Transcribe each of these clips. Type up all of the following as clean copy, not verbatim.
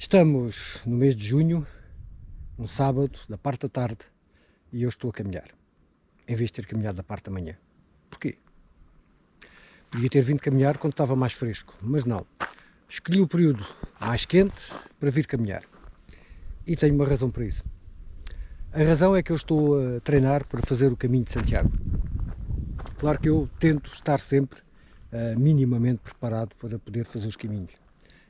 Estamos no mês de junho, um sábado, da parte da tarde, e eu estou a caminhar, em vez de ter caminhado da parte da manhã. Porquê? Podia ter vindo caminhar quando estava mais fresco, mas não. Escolhi o período mais quente para vir caminhar. E tenho uma razão para isso. A razão é que eu estou a treinar para fazer o caminho de Santiago. Claro que eu tento estar sempre minimamente preparado para poder fazer os caminhos,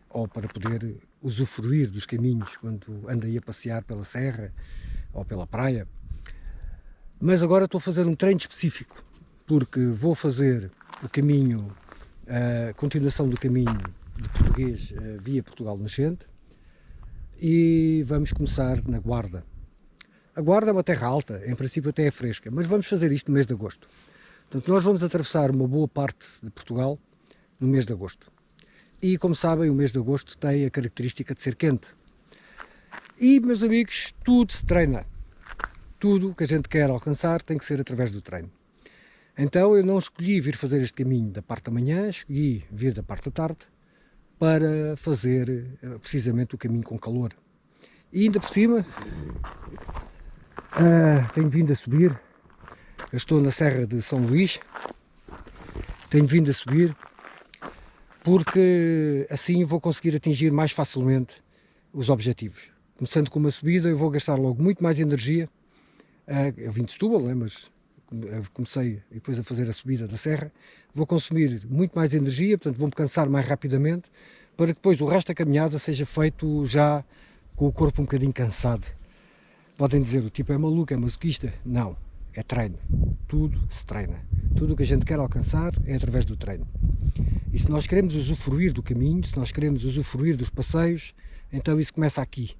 ou para poder usufruir dos caminhos quando ando aí a passear pela serra ou pela praia. Mas agora estou a fazer um treino específico, porque vou fazer o caminho, a continuação do caminho de português via Portugal Nascente, e vamos começar na Guarda. A Guarda é uma terra alta, em princípio até é fresca, mas vamos fazer isto no mês de agosto. Portanto, nós vamos atravessar uma boa parte de Portugal no mês de agosto. E, como sabem, o mês de agosto tem a característica de ser quente. E, meus amigos, tudo se treina. Tudo o que a gente quer alcançar tem que ser através do treino. Então, eu não escolhi vir fazer este caminho da parte da manhã, escolhi vir da parte da tarde para fazer precisamente o caminho com calor. E ainda por cima, tenho vindo a subir. Eu estou na Serra de São Luís. Tenho vindo a subir porque assim vou conseguir atingir mais facilmente os objetivos. Começando com uma subida, eu vou gastar logo muito mais energia. Eu vim de Setúbal, né, mas comecei depois a fazer a subida da serra. Vou consumir muito mais energia, portanto vou-me cansar mais rapidamente, para que depois o resto da caminhada seja feito já com o corpo um bocadinho cansado. Podem dizer, o tipo é maluco, é masoquista. Não, é treino. Tudo se treina. Tudo o que a gente quer alcançar é através do treino. E se nós queremos usufruir do caminho, se nós queremos usufruir dos passeios, então isso começa aqui,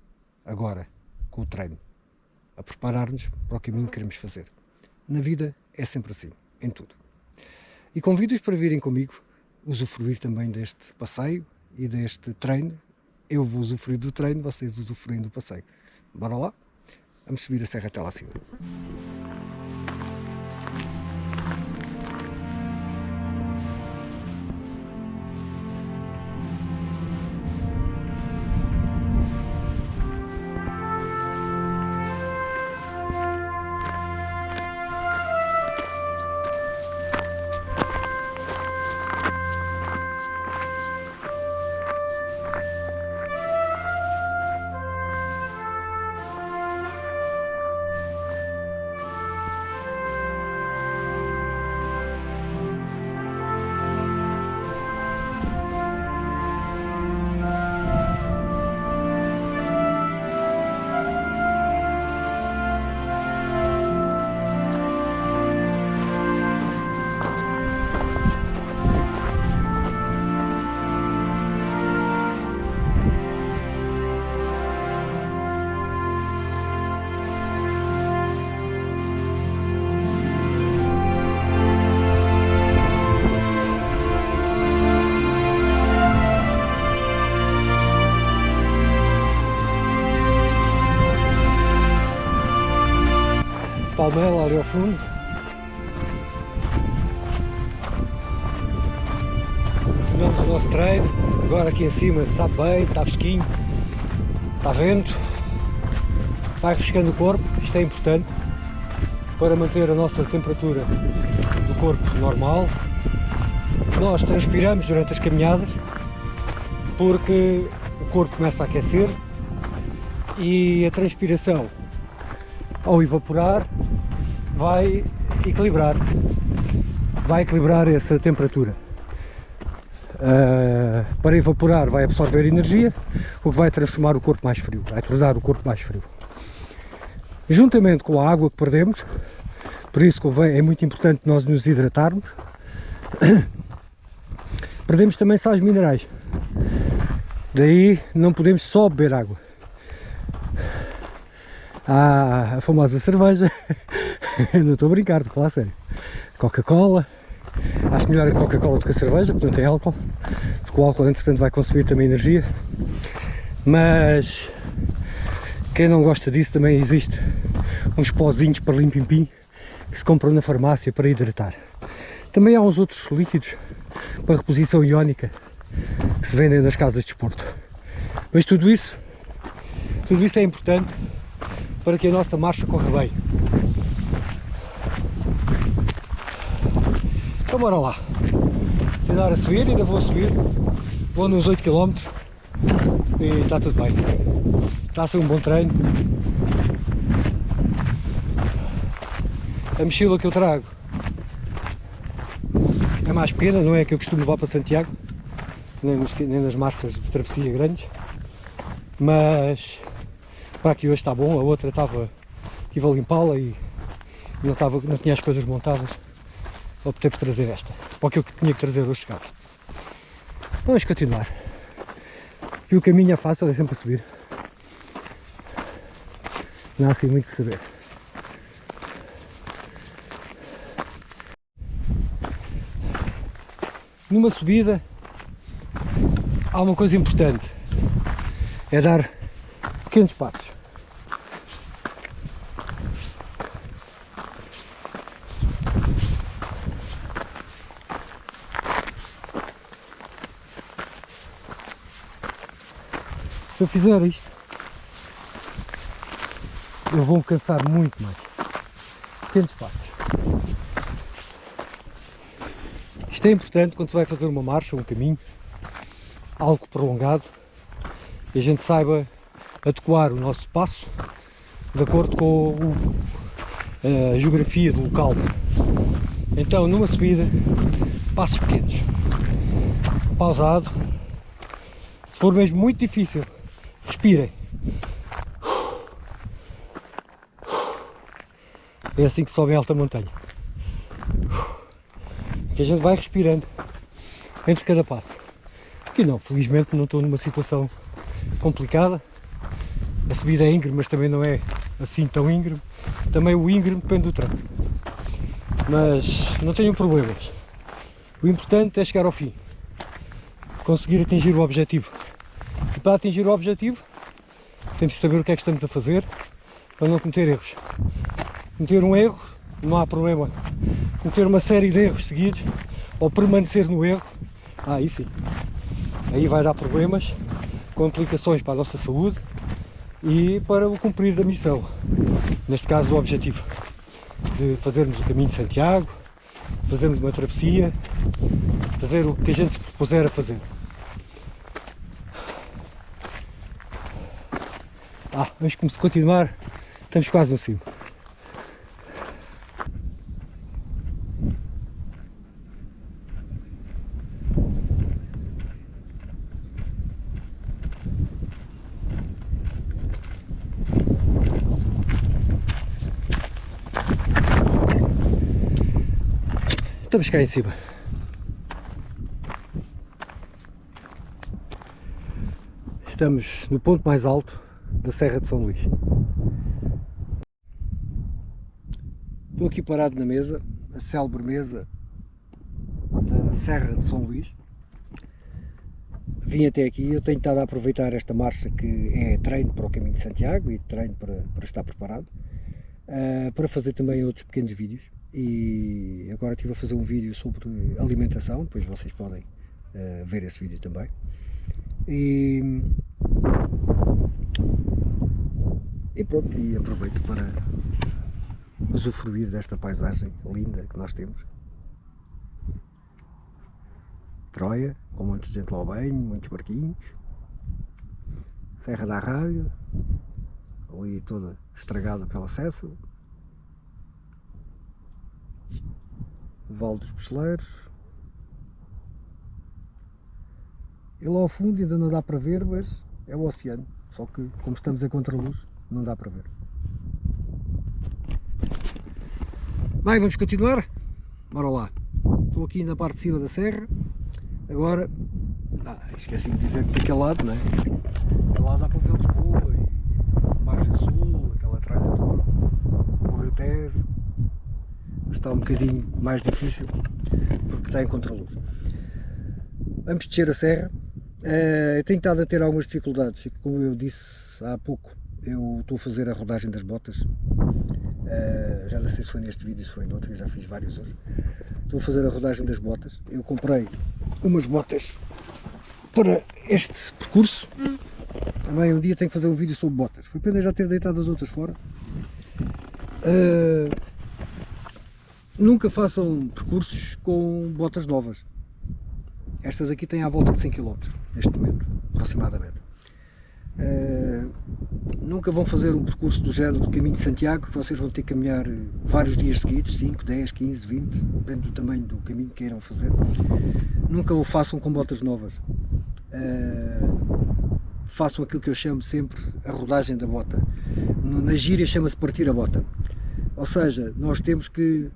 agora, com o treino. A preparar-nos para o caminho que queremos fazer. Na vida é sempre assim, em tudo. E convido-os para virem comigo, usufruir também deste passeio e deste treino. Eu vou usufruir do treino, vocês usufruem do passeio. Bora lá? Vamos subir a serra até lá acima. Palmela ali ao fundo. Terminamos o nosso treino. Agora aqui em cima sabe bem, está fresquinho, está vento, vai refrescando o corpo. Isto é importante para manter a nossa temperatura do corpo normal. Nós transpiramos durante as caminhadas porque o corpo começa a aquecer e a transpiração, ao evaporar, vai equilibrar essa temperatura. Para evaporar vai absorver energia, o que vai transformar o corpo mais frio, vai tornar o corpo mais frio. Juntamente com a água que perdemos, por isso é muito importante nós nos hidratarmos, perdemos também sais minerais, daí não podemos só beber água. A famosa cerveja, não estou a brincar, estou a falar a sério. Coca-Cola, acho melhor a Coca-Cola do que a cerveja, portanto é álcool, porque o álcool entretanto vai consumir também energia, mas quem não gosta disso também existe uns pozinhos para limpimpim que se compram na farmácia para hidratar. Também há uns outros líquidos para reposição iónica que se vendem nas casas de desporto. Mas tudo isso Tudo isso é importante para que a nossa marcha corra bem. Então bora lá. Continuar a subir, ainda vou a subir. Vou nos 8 km e está tudo bem. Está a ser um bom treino. A mochila que eu trago é mais pequena, não é a que eu costumo levar para Santiago, nem nas marchas de travessia grandes, mas para aqui hoje está bom. A outra estive a limpá-la e não tinha as coisas montadas, optei por trazer esta, para o que eu tinha que trazer hoje chegava. Vamos continuar. E o caminho é fácil, é sempre a subir, não há assim muito que saber. Numa subida há uma coisa importante, é dar pequenos passos. Se eu fizer isto, eu vou me cansar muito mais. Pequenos passos. Isto é importante quando se vai fazer uma marcha, um caminho, algo prolongado, e a gente saiba adequar o nosso passo de acordo com a geografia do local. Então, numa subida, passos pequenos, pausado. Se for mesmo muito difícil, respirem. É assim que sobe em alta montanha. Que a gente vai respirando entre cada passo. Aqui não, felizmente não estou numa situação complicada. A subida é íngreme, mas também não é assim tão íngreme. Também o íngreme depende do treino. Mas não tenho problemas. O importante é chegar ao fim, conseguir atingir o objetivo. E para atingir o objetivo, temos que saber o que é que estamos a fazer para não cometer erros. Cometer um erro, não há problema. Cometer uma série de erros seguidos, ou permanecer no erro, aí sim, aí vai dar problemas, com implicações para a nossa saúde e para o cumprir da missão. Neste caso o objetivo de fazermos o caminho de Santiago, fazermos uma travessia, fazer o que a gente se propuser a fazer. Vamos continuar, estamos quase no cimo. Estamos cá em cima. Estamos no ponto mais alto da Serra de São Luís. Estou aqui parado na mesa, a célebre mesa da Serra de São Luís. Vim até aqui, eu tenho estado a aproveitar esta marcha que é treino para o caminho de Santiago e treino para estar preparado, para fazer também outros pequenos vídeos. E agora estive a fazer um vídeo sobre alimentação, depois vocês podem ver esse vídeo também. E pronto, e aproveito para usufruir desta paisagem linda que nós temos. Troia, com muita gente lá ao banho, muitos barquinhos. Serra da Arrábia, ali toda estragada pelo acesso. Vale dos Picheleiros. E lá ao fundo ainda não dá para ver, mas é o oceano. Só que, como estamos a contraluz, não dá para ver. Bem, vamos continuar? Bora lá. Estou aqui na parte de cima da serra. Agora, esqueci de dizer que daquele lado, não é? Daquele lado dá para ver Lisboa e Margem Sul, aquela tralha toda, o Rio Tejo. Está um bocadinho mais difícil porque está em contraluz. Vamos descer a serra. Eu tenho estado a ter algumas dificuldades, como eu disse há pouco, eu estou a fazer a rodagem das botas. Já não sei se foi neste vídeo, se foi no outro, eu já fiz vários hoje. Estou a fazer a rodagem das botas. Eu comprei umas botas para este percurso, também um dia tenho que fazer um vídeo sobre botas. Foi pena já ter deitado as outras fora. Nunca façam percursos com botas novas. Estas aqui têm à volta de 100 km neste momento, aproximadamente. Nunca vão fazer um percurso do género do Caminho de Santiago, que vocês vão ter que caminhar vários dias seguidos, 5, 10, 15, 20, depende do tamanho do caminho que queiram fazer. Nunca o façam com botas novas. Façam aquilo que eu chamo sempre a rodagem da bota. Na gíria chama-se partir a bota. Ou seja, nós temos que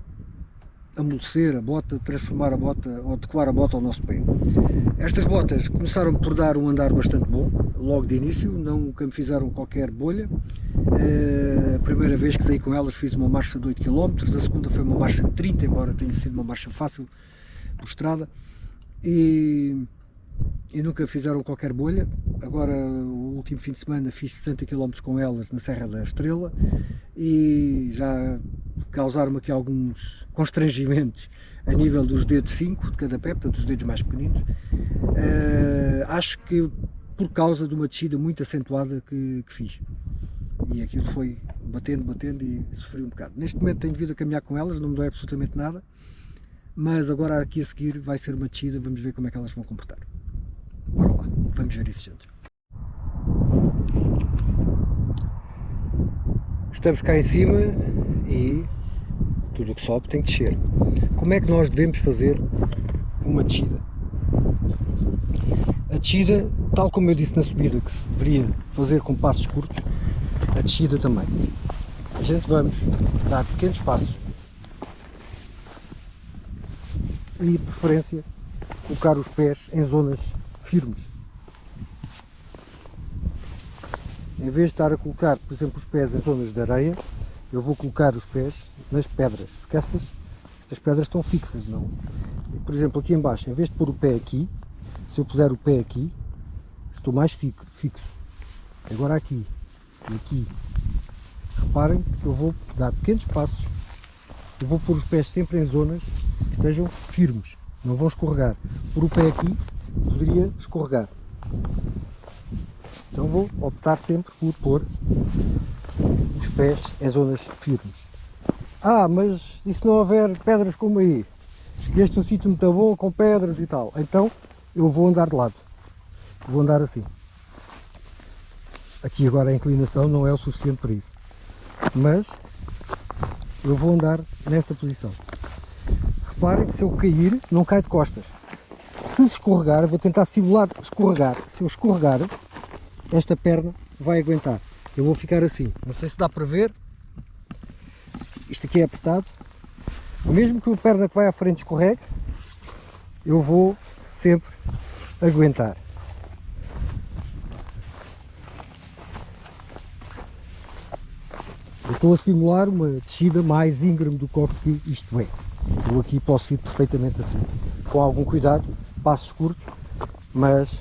amolecer a bota, transformar a bota ou adequar a bota ao nosso pé. Estas botas começaram por dar um andar bastante bom, logo de início, nunca me fizeram qualquer bolha. A primeira vez que saí com elas fiz uma marcha de 8 km, a segunda foi uma marcha de 30, embora tenha sido uma marcha fácil por estrada, e nunca fizeram qualquer bolha. Agora, o último fim de semana fiz 60 km com elas na Serra da Estrela e já causaram-me aqui alguns constrangimentos a nível dos dedos 5 de cada pé, portanto os dedos mais pequeninos. Acho que por causa de uma descida muito acentuada que fiz, e aquilo foi batendo e sofri um bocado. Neste momento tenho vindo a caminhar com elas, não me dói absolutamente nada, mas agora aqui a seguir vai ser uma descida, vamos ver como é que elas vão comportar. Bora lá, vamos ver isso juntos. Estamos cá em cima e tudo o que sobe tem que descer. Como é que nós devemos fazer uma descida? A descida, tal como eu disse na subida, que se deveria fazer com passos curtos, a descida também. A gente vamos dar pequenos passos e, de preferência, colocar os pés em zonas firmes. Em vez de estar a colocar, por exemplo, os pés em zonas de areia, eu vou colocar os pés nas pedras, porque estas pedras estão fixas, não? Por exemplo, aqui em baixo, em vez de pôr o pé aqui, se eu puser o pé aqui, estou mais fixo. Agora aqui e aqui, reparem que eu vou dar pequenos passos, eu vou pôr os pés sempre em zonas que estejam firmes, não vão escorregar. Por o pé aqui, poderia escorregar. Então vou optar sempre por pôr os pés em zonas firmes. Mas e se não houver pedras como aí? Escolheste um sítio muito bom com pedras e tal. Então eu vou andar de lado. Vou andar assim. Aqui agora a inclinação não é o suficiente para isso. Mas eu vou andar nesta posição. Reparem que se eu cair, não cai de costas. Se escorregar, vou tentar simular escorregar. Se eu escorregar, esta perna vai aguentar. Eu vou ficar assim. Não sei se dá para ver. Isto aqui é apertado. Mesmo que a perna que vai à frente escorregue, eu vou sempre aguentar. Eu estou a simular uma descida mais íngreme do que isto é. Eu aqui posso ir perfeitamente assim, com algum cuidado, passos curtos, mas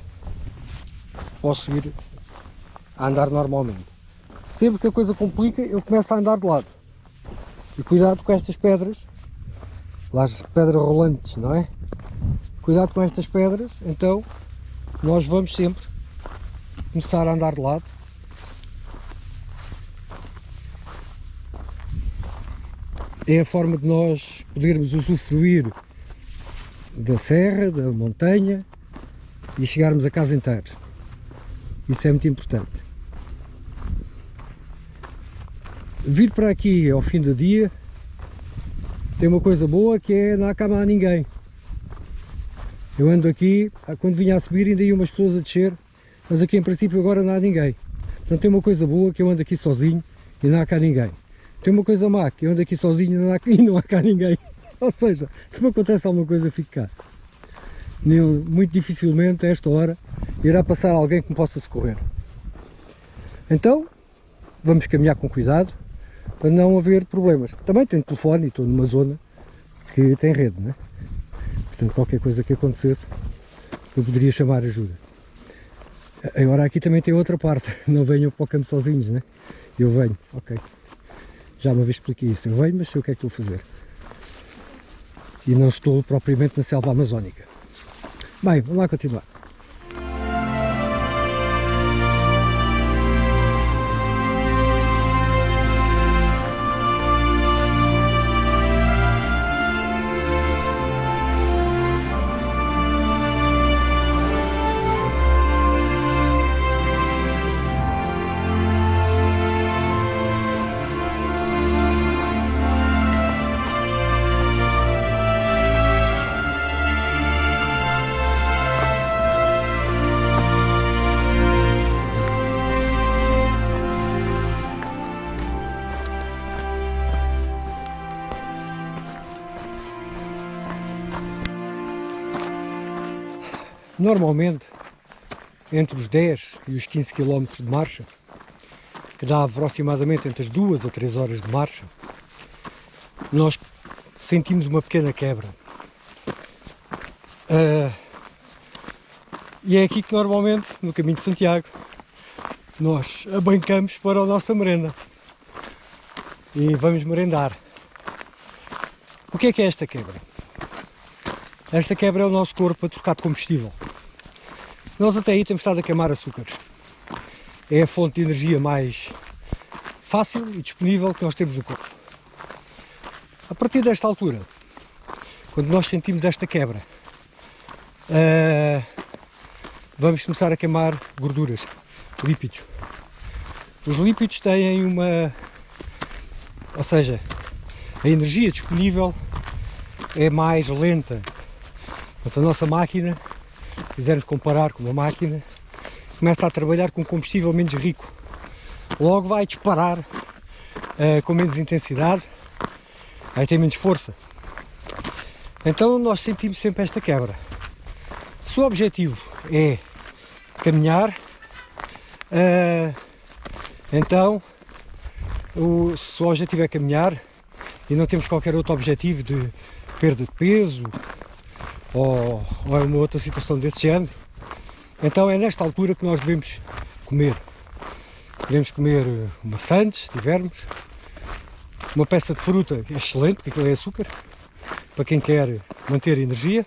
posso ir a andar normalmente. Sempre que a coisa complica, eu começo a andar de lado. E cuidado com estas pedras, lá as pedras rolantes, não é? Cuidado com estas pedras, então nós vamos sempre começar a andar de lado. É a forma de nós podermos usufruir da serra, da montanha e chegarmos a casa inteiro. Isso é muito importante. Vir para aqui ao fim do dia tem uma coisa boa, que é não há cá mais ninguém. Eu ando aqui, quando vinha a subir ainda iam umas pessoas a descer, mas aqui em princípio agora não há ninguém. Portanto tem uma coisa boa, que eu ando aqui sozinho e não há cá ninguém. Tem uma coisa má, que eu ando aqui sozinho e não há cá ninguém. Ou seja, se me acontece alguma coisa, eu fico cá. Muito dificilmente, a esta hora, irá passar alguém que me possa socorrer. Então, vamos caminhar com cuidado, para não haver problemas. Também tenho telefone e estou numa zona que tem rede, não é? Portanto, qualquer coisa que acontecesse, eu poderia chamar ajuda. Agora aqui também tem outra parte, não venham para o campo sozinhos, né? Eu venho, ok. Já uma vez expliquei isso, eu venho, mas sei o que é que estou a fazer. E não estou propriamente na selva amazónica. Bem, vamos lá continuar. normalmente entre os 10 e os 15 km de marcha, que dá aproximadamente entre as 2 a 3 horas de marcha, nós sentimos uma pequena quebra. E é aqui que normalmente, no caminho de Santiago, nós abancamos para a nossa merenda e vamos merendar. O que é esta quebra? Esta quebra é o nosso corpo a trocar de combustível. Nós até aí temos estado a queimar açúcares. É a fonte de energia mais fácil e disponível que nós temos no corpo. A partir desta altura, quando nós sentimos esta quebra, vamos começar a queimar gorduras, lípidos. Os lípidos têm ou seja, a energia disponível é mais lenta. Portanto, a nossa máquina, se quisermos comparar com uma máquina, começa a trabalhar com combustível menos rico. Logo vai disparar com menos intensidade, aí tem menos força. Então nós sentimos sempre esta quebra. Se o objetivo é caminhar, então se o objetivo é caminhar e não temos qualquer outro objetivo de perda de peso ou uma outra situação desse género, então é nesta altura que nós devemos comer. Podemos comer maçãs, se tivermos, uma peça de fruta é excelente, porque aquilo é açúcar, para quem quer manter energia,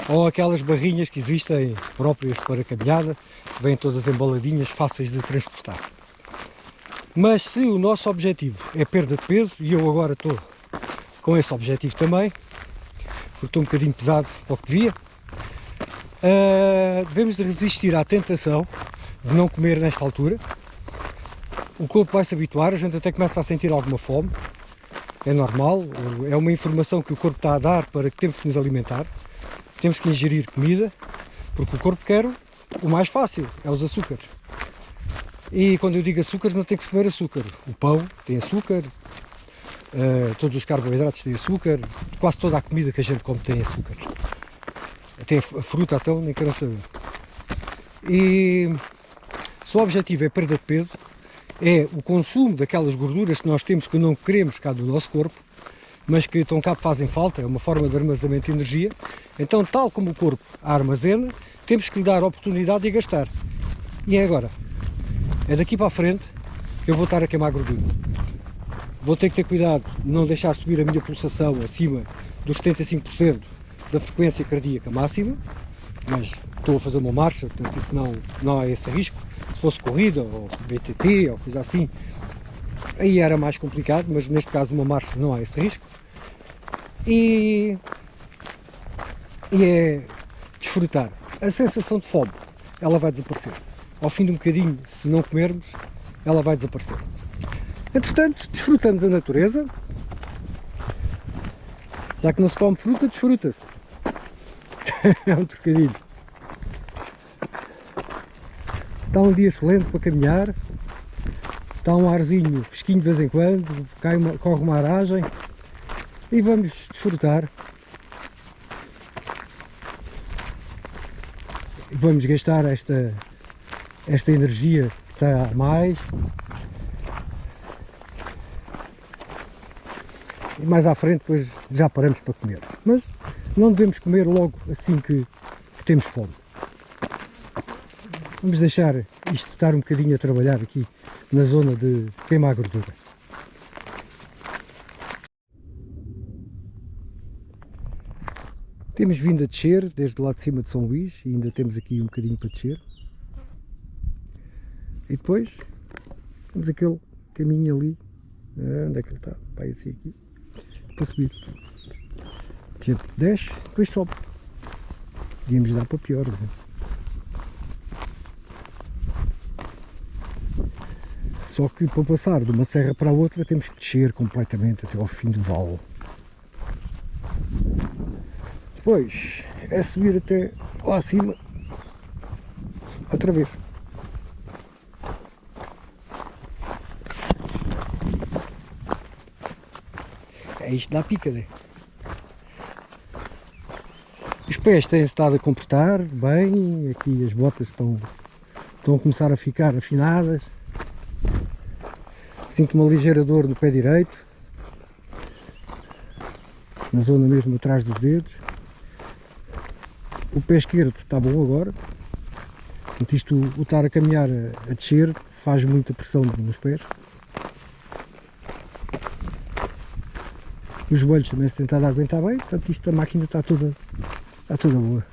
ou aquelas barrinhas que existem próprias para caminhada, que vêm todas embaladinhas, fáceis de transportar. Mas se o nosso objetivo é perda de peso, e eu agora estou com esse objetivo também, porque estou um bocadinho pesado para o que devia, devemos de resistir à tentação de não comer nesta altura. O corpo vai se habituar, a gente até começa a sentir alguma fome, é normal, é uma informação que o corpo está a dar para que temos que nos alimentar, temos que ingerir comida, porque o corpo quer o mais fácil, é os açúcares. E quando eu digo açúcares, não tem que se comer açúcar. O pão tem açúcar, todos os carboidratos têm açúcar, quase toda a comida que a gente come tem açúcar. Até a fruta, então, nem quero saber. E se o objetivo é perda de peso, é o consumo daquelas gorduras que nós temos que não queremos cá do nosso corpo, mas que tão cá fazem falta, é uma forma de armazenamento de energia. Então, tal como o corpo a armazena, temos que lhe dar a oportunidade de a gastar. E é agora. É daqui para a frente que eu vou estar a queimar gordura. Vou ter que ter cuidado de não deixar subir a minha pulsação acima dos 75% da frequência cardíaca máxima, mas estou a fazer uma marcha, portanto isso não há esse risco. Se fosse corrida ou BTT ou coisa assim, aí era mais complicado, mas neste caso uma marcha não há esse risco. E é desfrutar. A sensação de fome, ela vai desaparecer. Ao fim de um bocadinho, se não comermos, ela vai desaparecer. Entretanto, desfrutamos a natureza. Já que não se come fruta, desfruta-se. É um trocadilho. Está um dia excelente para caminhar. Está um arzinho fresquinho de vez em quando, corre uma aragem. E vamos desfrutar. Vamos gastar esta energia que está a mais. E mais à frente depois já paramos para comer. Mas não devemos comer logo assim que temos fome. Vamos deixar isto estar um bocadinho a trabalhar aqui na zona de queimar gordura. Temos vindo a descer desde lá de cima de São Luís e ainda temos aqui um bocadinho para descer. E depois temos aquele caminho ali, onde é que ele está? Vai assim aqui, para subir. A gente desce, depois sobe. Podíamos dar para pior, não é? Só que para passar de uma serra para a outra temos que descer completamente até ao fim do vale. Depois é subir até lá acima, outra vez. É isto dá pica, né? Os pés têm-se estado a comportar bem, aqui as botas estão a começar a ficar afinadas. Sinto uma ligeira dor no pé direito, na zona mesmo atrás dos dedos. O pé esquerdo está bom agora. Portanto, isto, o estar a caminhar a descer, faz muita pressão nos pés. Os joelhos também se tentado aguentar bem, portanto isto, a máquina está toda boa.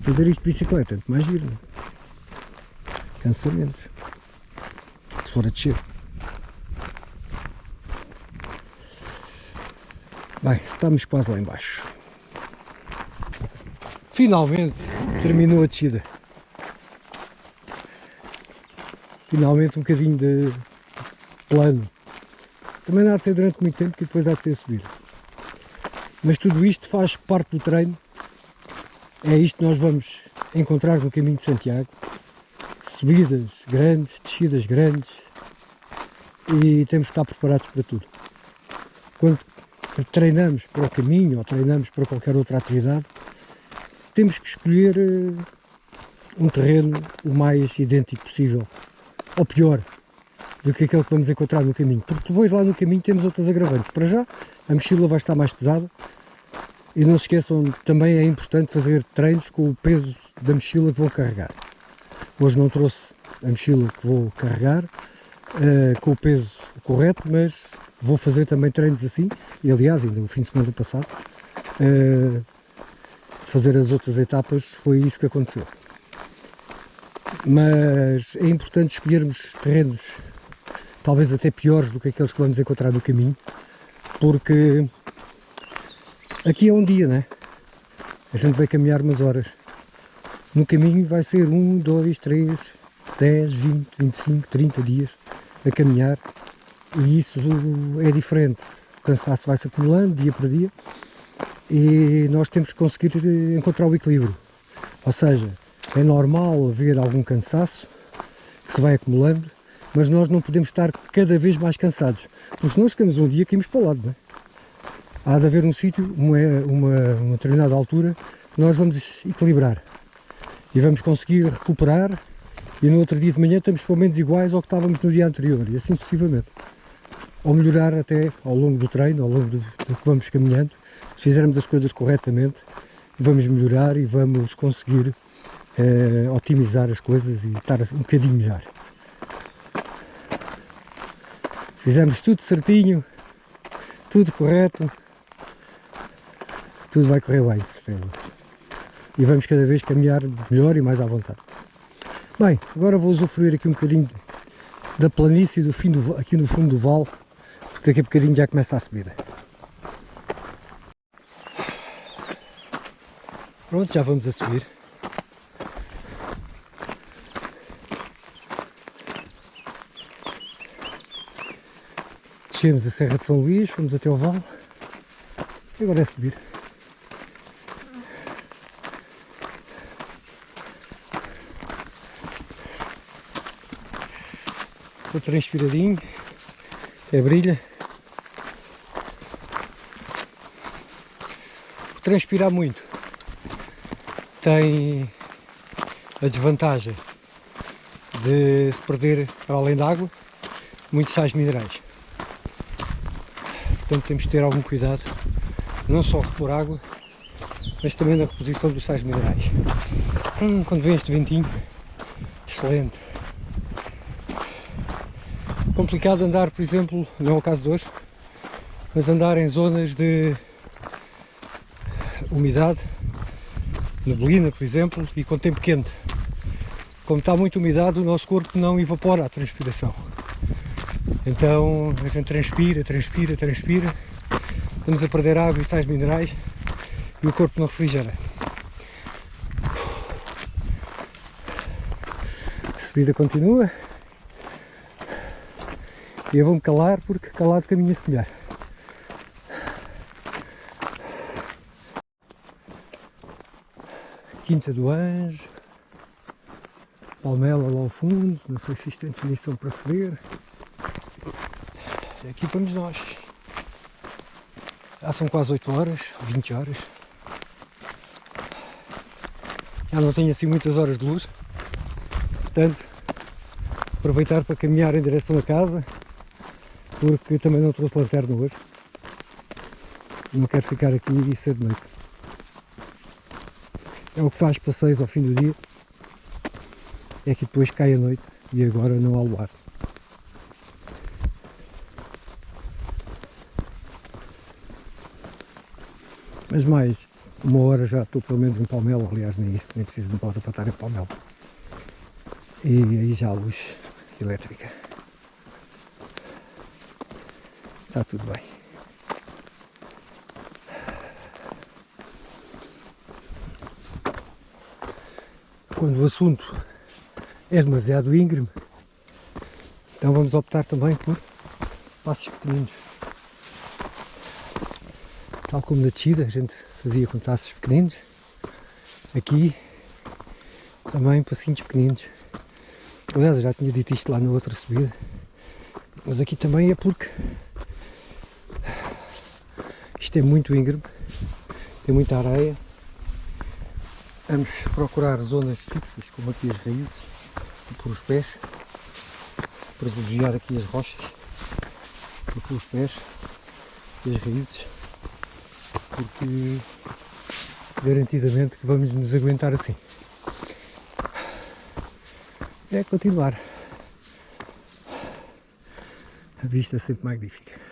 Fazer isto de bicicleta é muito mais giro, não é? Cansa menos, se for a descer. Bem, estamos quase lá em baixo. Finalmente terminou a descida. Finalmente um bocadinho de plano. Também não há de ser durante muito tempo, porque depois há de ser subir. Mas tudo isto faz parte do treino. É isto que nós vamos encontrar no caminho de Santiago. Subidas grandes, descidas grandes. E temos que estar preparados para tudo. Quando treinamos para o caminho ou treinamos para qualquer outra atividade, temos que escolher um terreno o mais idêntico possível, ou pior, do que aquele que vamos encontrar no caminho, porque depois lá no caminho temos outras agravantes. Para já, a mochila vai estar mais pesada e não se esqueçam, também é importante fazer treinos com o peso da mochila que vão carregar. Hoje não trouxe a mochila que vou carregar com o peso correto, mas vou fazer também treinos assim, e aliás, ainda o fim de semana passado, fazer as outras etapas, foi isso que aconteceu. Mas é importante escolhermos terrenos talvez até piores do que aqueles que vamos encontrar no caminho, porque aqui é um dia, né? A gente vai caminhar umas horas. No caminho vai ser 1, 2, 3, 10, 20, 25, 30 dias a caminhar, e isso é diferente. O cansaço vai-se acumulando dia para dia e nós temos que conseguir encontrar o equilíbrio. Ou seja, é normal haver algum cansaço que se vai acumulando, mas nós não podemos estar cada vez mais cansados, porque se nós ficamos um dia, caímos para o lado, não é? Há de haver um sítio, uma determinada altura, que nós vamos equilibrar e vamos conseguir recuperar, e no outro dia de manhã estamos pelo menos iguais ao que estávamos no dia anterior, e assim sucessivamente. Ou melhorar até ao longo do treino, ao longo do que vamos caminhando. Se fizermos as coisas corretamente, vamos melhorar e vamos conseguir otimizar as coisas e estar um bocadinho melhor. Se fizermos tudo certinho, tudo correto, tudo vai correr bem, de certeza. E vamos cada vez caminhar melhor e mais à vontade. Bem, agora vou usufruir aqui um bocadinho da planície aqui no fundo do vale, porque daqui a bocadinho já começa a subida. Pronto, já vamos a subir. Descemos a Serra de São Luís, fomos até ao vale e agora é subir. Estou transpiradinho, brilha. Transpirar muito tem a desvantagem de se perder, para além da água, muitos sais minerais. Portanto temos de ter algum cuidado, não só repor água, mas também na reposição dos sais minerais. Quando vem este ventinho, excelente. Complicado andar, por exemplo, não é o caso de hoje, mas andar em zonas de umidade, neblina, por exemplo, e com tempo quente. Como está muito umidade, o nosso corpo não evapora a transpiração. Então a gente transpira, estamos a perder água e sais minerais e o corpo não refrigera. A subida continua e eu vou-me calar, porque calado caminha-se melhor. Quinta do Anjo, Palmela lá ao fundo, não sei se isto tem definição para se ver. Aqui vamos nós. Já são quase 8 horas, 20 horas. Já não tenho assim muitas horas de luz. Portanto, aproveitar para caminhar em direção a casa, porque também não trouxe lanterna hoje. Não quero ficar aqui e ser de noite. É o que faz passeios ao fim do dia. É que depois cai a noite e agora não há luar. Mas mais uma hora já estou pelo menos em Palmela, aliás nem isso, nem preciso de volta para estar em Palmela. E aí já há luz elétrica. Está tudo bem. Quando o assunto é demasiado íngreme, então vamos optar também por passos pequeninos. Tal como na descida a gente fazia com passos pequeninos, aqui também passinhos pequeninos. Aliás, eu já tinha dito isto lá na outra subida, mas aqui também é porque isto é muito íngreme, tem muita areia. Vamos procurar zonas fixas, como aqui as raízes, e pôr os pés, privilegiar aqui as rochas, e pôr os pés e as raízes, porque garantidamente que vamos nos aguentar assim. É continuar. A vista é sempre magnífica.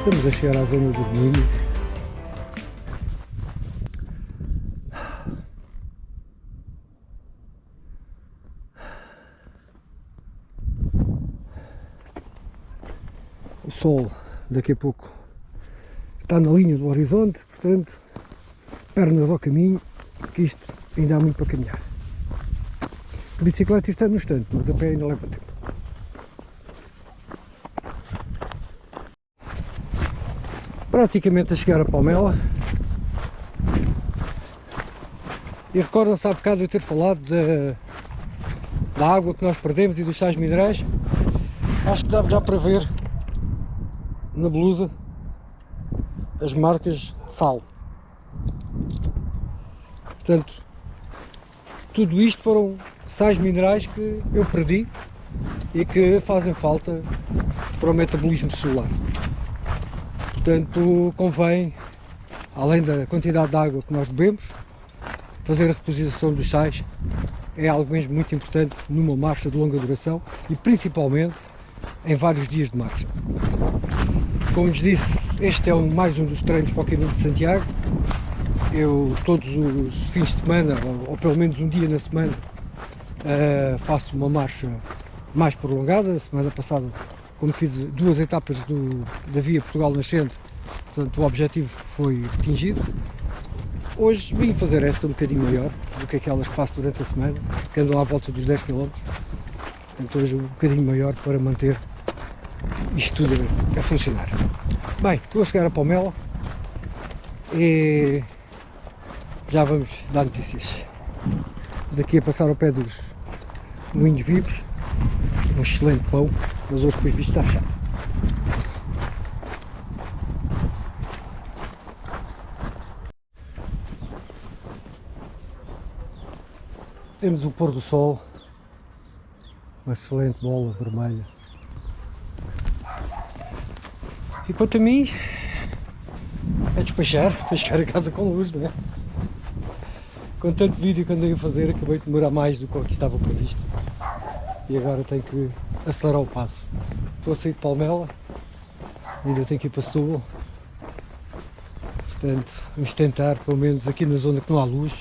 Estamos a chegar à zona dos moinhos. O sol daqui a pouco está na linha do horizonte, portanto, pernas ao caminho, que isto ainda há muito para caminhar. A bicicleta está no instante, mas a pé ainda leva tempo. Praticamente a chegar a Palmela. E recordam-se há bocado de eu ter falado da água que nós perdemos e dos sais minerais. Acho que dá já para ver na blusa as marcas de sal. Portanto, tudo isto foram sais minerais que eu perdi e que fazem falta para o metabolismo celular. Portanto, convém, além da quantidade de água que nós bebemos, fazer a reposição dos sais. É algo mesmo muito importante numa marcha de longa duração e principalmente em vários dias de marcha. Como lhes disse, este é mais um dos treinos para o Caminho de Santiago. Eu todos os fins de semana, ou pelo menos um dia na semana, faço uma marcha mais prolongada. A semana passada, como fiz 2 etapas da Via Portugal Nascente, portanto o objetivo foi atingido. Hoje vim fazer esta um bocadinho maior do que aquelas que faço durante a semana, que andam à volta dos 10 km. Portanto hoje um bocadinho maior para manter isto tudo a funcionar. Bem, estou a chegar a Palmela e já vamos dar notícias. Daqui a passar ao pé dos moinhos vivos, um excelente pão, mas hoje depois visto está fechado. Temos o pôr do sol, uma excelente bola vermelha. E quanto a mim, é despachar, para chegar a casa com luz, não é? Com tanto vídeo que andei a fazer, acabei de demorar mais do que estava previsto. E agora tenho que acelerar o passo. Estou a sair de Palmela, ainda tenho que ir para Setúbal. Portanto, vamos tentar, pelo menos aqui na zona que não há luz,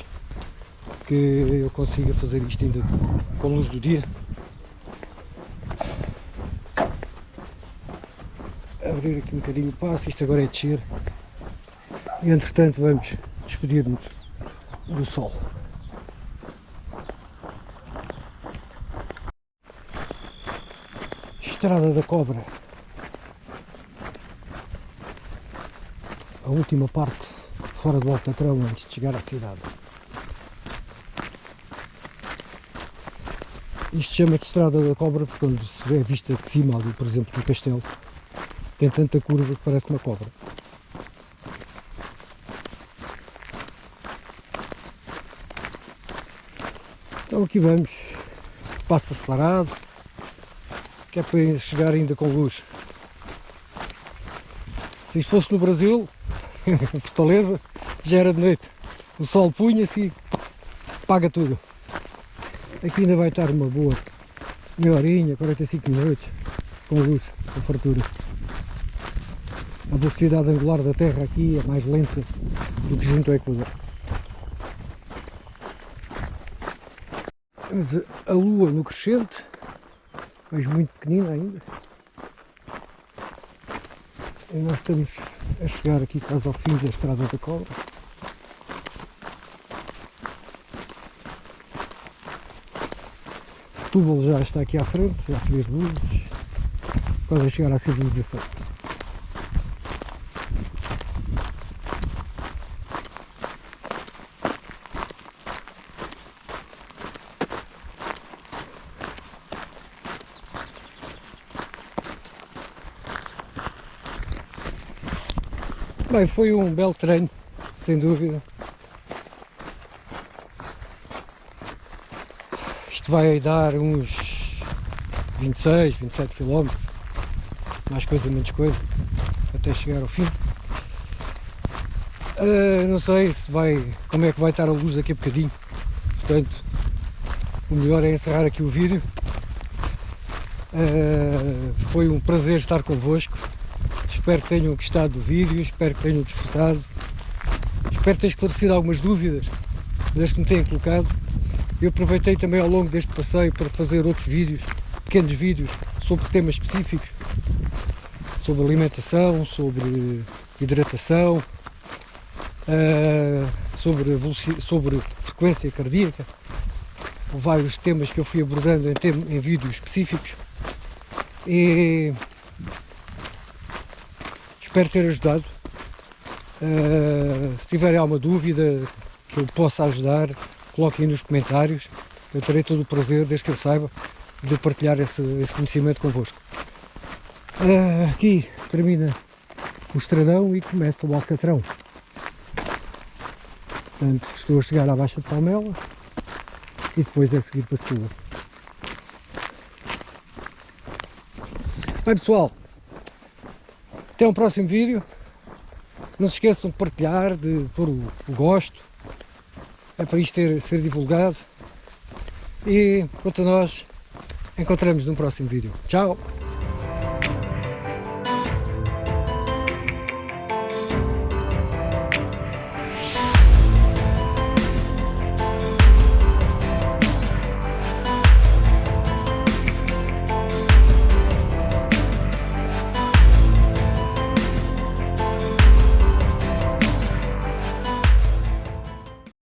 que eu consiga fazer isto ainda com luz do dia. abrir aqui um bocadinho o passo, isto agora é descer. E entretanto vamos despedir-nos do sol. Estrada da Cobra. A última parte fora do Alcatrão antes de chegar à cidade. Isto chama-se Estrada da Cobra porque quando se vê a vista de cima ali, por exemplo, do castelo, tem tanta curva que parece uma cobra. Então aqui vamos, passo acelerado, que é para chegar ainda com luz. Se isto fosse no Brasil, em Fortaleza, já era de noite. O sol punha-se e apaga tudo. Aqui ainda vai estar uma boa meia horinha, 45 minutos, com luz, com fartura. A velocidade angular da Terra aqui é mais lenta do que junto ao Equador. Temos a Lua no crescente, mas muito pequenina ainda. E nós estamos a chegar aqui quase ao fim da Estrada da Cobra. Setúbal já está aqui à frente, já se vê as luzes, quase a chegar à civilização. Bem, foi um belo treino, sem dúvida. Isto vai dar uns 26, 27 km, mais coisa, menos coisa, até chegar ao fim. Não sei se vai, como é que vai estar a luz daqui a bocadinho, portanto, o melhor é encerrar aqui o vídeo. Foi um prazer estar convosco. Espero que tenham gostado do vídeo, espero que tenham desfrutado, espero ter esclarecido algumas dúvidas das que me têm colocado. Eu aproveitei também ao longo deste passeio para fazer outros vídeos, pequenos vídeos sobre temas específicos, sobre alimentação, sobre hidratação, sobre frequência cardíaca, vários temas que eu fui abordando em vídeos específicos. E espero ter ajudado. Se tiverem alguma dúvida que eu possa ajudar, coloquem nos comentários. Eu terei todo o prazer, desde que eu saiba, de partilhar esse conhecimento convosco. Aqui termina o Estradão e começa o Alcatrão. Portanto, estou a chegar à Baixa de Palmela e depois é seguir para Setúbal. Bem pessoal, até um próximo vídeo. Não se esqueçam de partilhar, de pôr o gosto. É para isto ser divulgado. E quanto a nós, encontramos no próximo vídeo. Tchau!